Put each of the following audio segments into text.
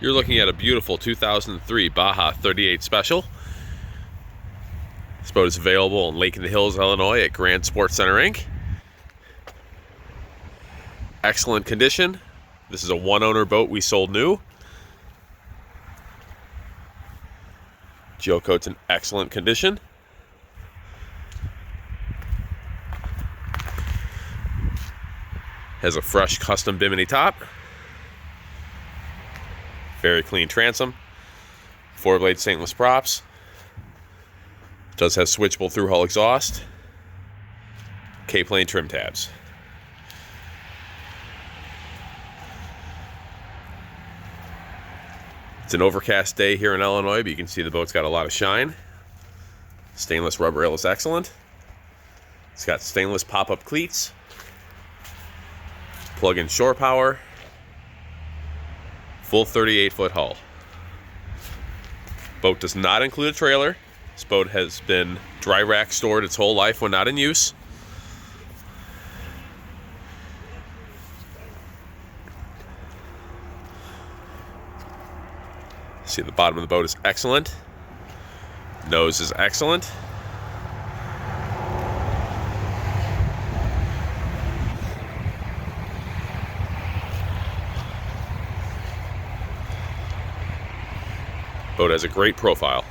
You're looking at a beautiful 2003 Baja 38 Special. This boat is available in Lake in the Hills, Illinois at Grand Sports Center, Inc. Excellent condition. This is a one-owner boat we sold new. Geocoat's in excellent condition. Has a fresh custom bimini top. Very clean transom. 4-blade stainless props. Does have switchable through-hull exhaust. K-plane trim tabs. It's an overcast day here in Illinois, but you can see the boat's got a lot of shine. Stainless rubber rail is excellent. It's got stainless pop-up cleats. Plug-in shore power. Full 38-foot hull. Boat does not include a trailer. This boat has been dry rack stored its whole life when not in use. See, the bottom of the boat is excellent. Nose is excellent. Boat has a great profile.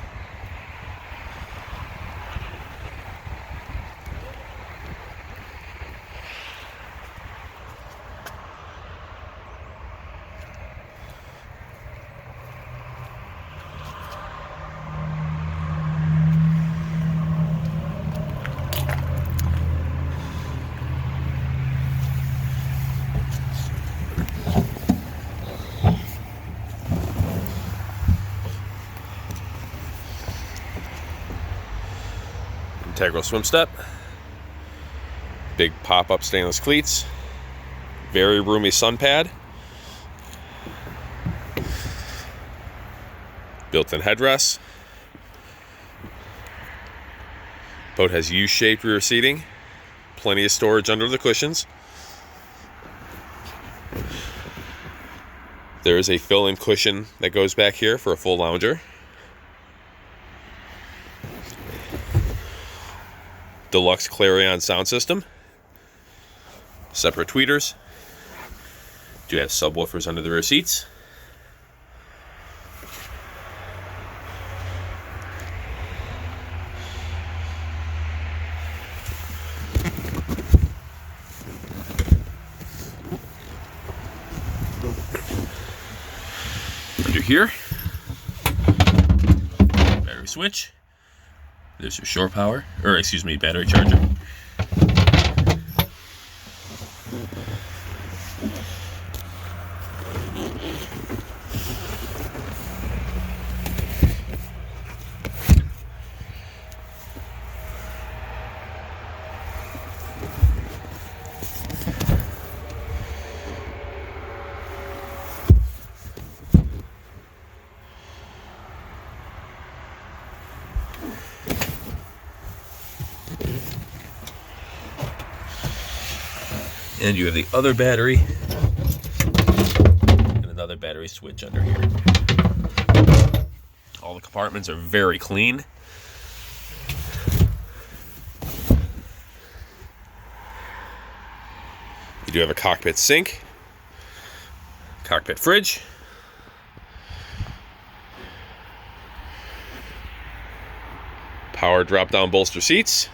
Integral swim step, big pop-up stainless cleats, very roomy sunpad, built-in headrests. Boat has U-shaped rear seating, plenty of storage under the cushions. There is a fill-in cushion that goes back here for a full lounger. Deluxe Clarion sound system. Separate tweeters. Do have subwoofers under the rear seats. Under here, battery switch. There's your shore power, or excuse me, battery charger. And you have the other battery and another battery switch under here. All the compartments are very clean. You do have a cockpit sink, cockpit fridge, power drop-down bolster seats.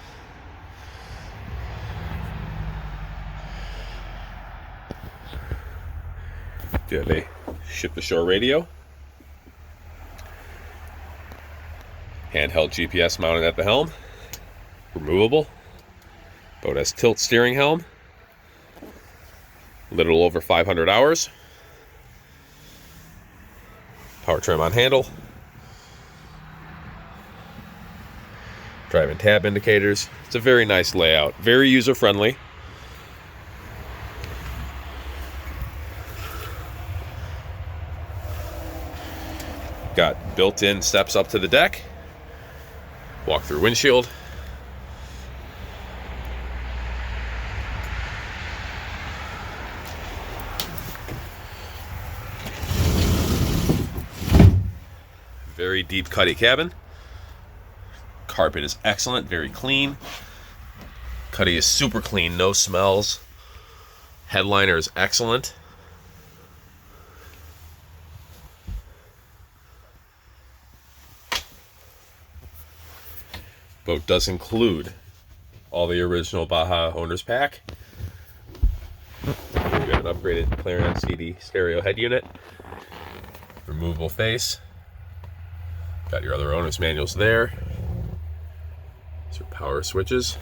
You have a ship-to-shore radio, handheld GPS mounted at the helm, removable. Boat has tilt steering helm, little over 500 hours, power trim on handle, drive and tab indicators. It's a very nice layout, very user-friendly. Got built-in steps up to the deck, walk-through windshield, Very deep Cuddy cabin. Carpet is excellent, very clean. Cuddy is super clean, no smells. Headliner is excellent. Boat does include all the original Baja owner's pack. You have an upgraded Clarion CD stereo head unit. Removable face. Got your other owner's manuals there. These are power switches.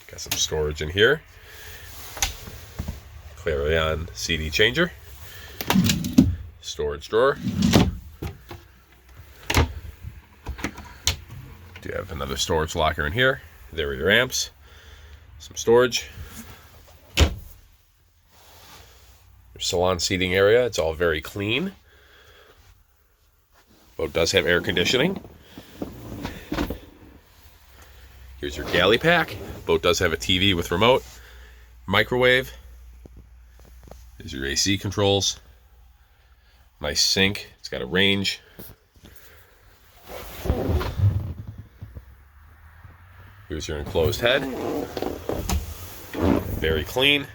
Got some storage in here. Clarion CD changer. Storage drawer. Do have another storage locker in here. There are your amps. Some storage. Your salon seating area. It's all very clean. Boat does have air conditioning. Here's your galley pack. Boat does have a TV with remote. Microwave. Here's your AC controls. Nice sink. It's got a range. Here's your enclosed head. Very clean.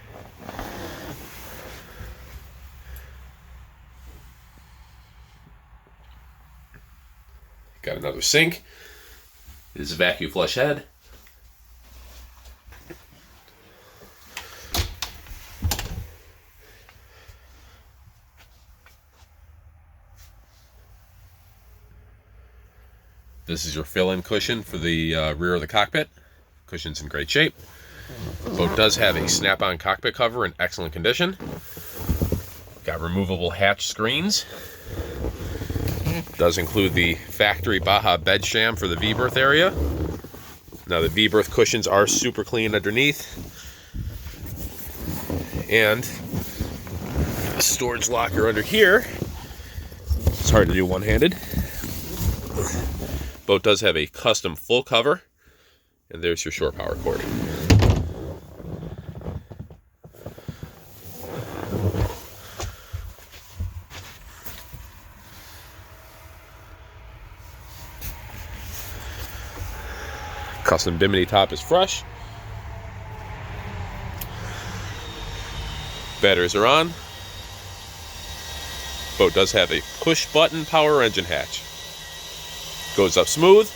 Got another sink. This is a vacuum flush head. This is your fill-in cushion for the rear of the cockpit. Cushion's in great shape. Boat does have a snap-on cockpit cover in excellent condition. Got removable hatch screens. Does include the factory Baja bed sham for the V-berth area. Now the V-berth cushions are super clean underneath. And a storage locker under here. It's hard to do one-handed. Boat does have a custom full cover, and there's your shore power cord. Custom bimini top is fresh. Batteries are on. Boat does have a push button power engine hatch. Goes up smooth.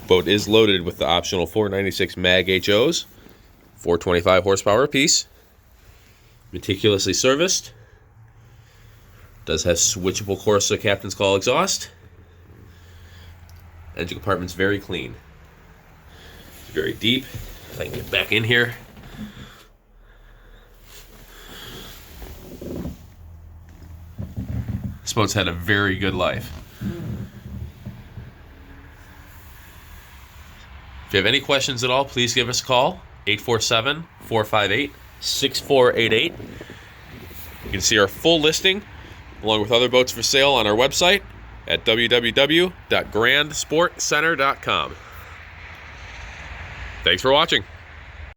Boat is loaded with the optional 496 mag HOs, 425 horsepower apiece. Meticulously serviced. Does have switchable Corsa captain's call exhaust. Engine compartment's very clean. It's very deep. If I can get back in here. This boat's had a very good life. If you have any questions at all, please give us a call. 847-458-6488. You can see our full listing along with other boats for sale on our website at www.grandsportcenter.com. Thanks for watching.